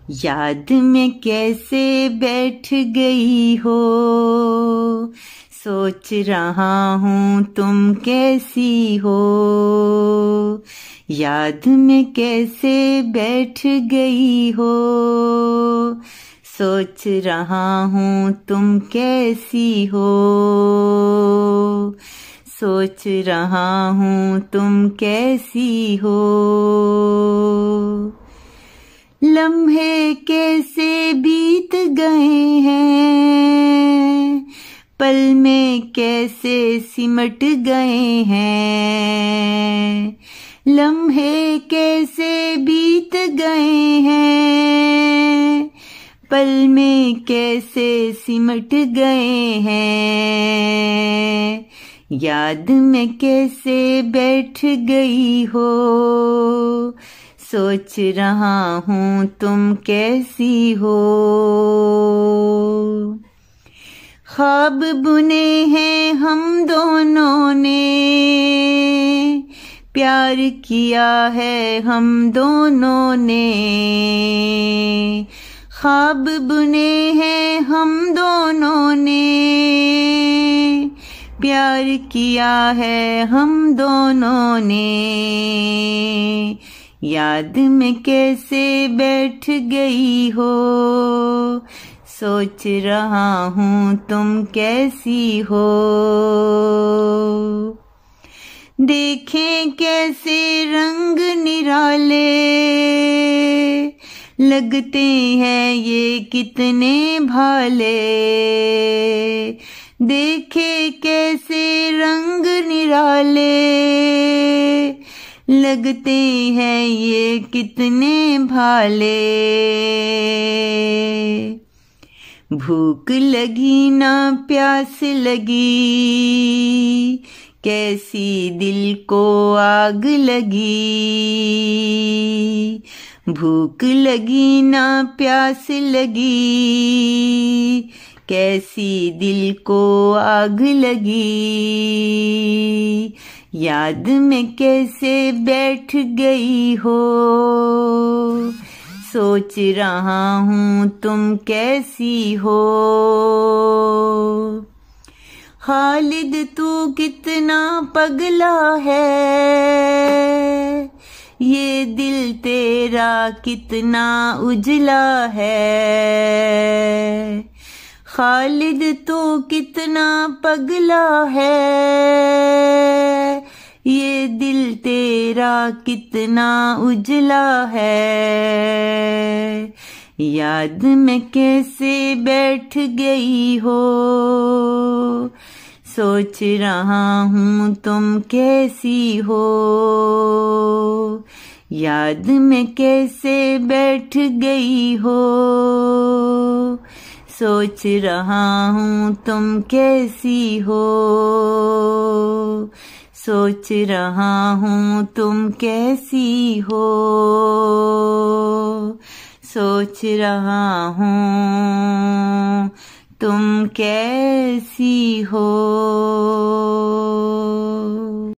याद में कैसे बैठ गई हो, सोच रहा हूँ तुम कैसी हो। याद में कैसे बैठ गई हो, सोच रहा हूँ तुम कैसी हो। सोच रहा हूँ तुम कैसी हो। लम्हे कैसे बीत गए हैं, पल में कैसे सिमट गए हैं। लम्हे कैसे बीत गए हैं, पल में कैसे सिमट गए हैं। याद में कैसे बैठ गई हो, सोच रहा हूँ तुम कैसी हो। ख्वाब बुने हैं हम दोनों ने, प्यार किया है हम दोनों ने। ख्वाब बुने हैं हम दोनों ने, प्यार किया है हम दोनों ने। याद में कैसे बैठ गई हो, सोच रहा हूँ तुम कैसी हो। देखें कैसे रंग निराले, लगते हैं ये कितने भाले। देखे कैसे रंग निराले, लगते हैं ये कितने भाले। भूख लगी ना प्यास लगी, कैसी दिल को आग लगी। भूख लगी ना प्यास लगी, कैसी दिल को आग लगी। याद में कैसे बैठ गई हो, सोच रहा हूँ तुम कैसी हो। खालिद तू कितना पगला है, ये दिल तेरा कितना उजला है। खालिद तू कितना पगला है, ये दिल तेरा कितना उजला है। याद में कैसे बैठ गई हो, सोच रहा हूँ तुम कैसी हो। याद में कैसे बैठ गई हो, सोच रहा हूँ तुम कैसी हो। सोच रहा हूँ तुम कैसी हो। सोच रहा हूँ तुम कैसी हो।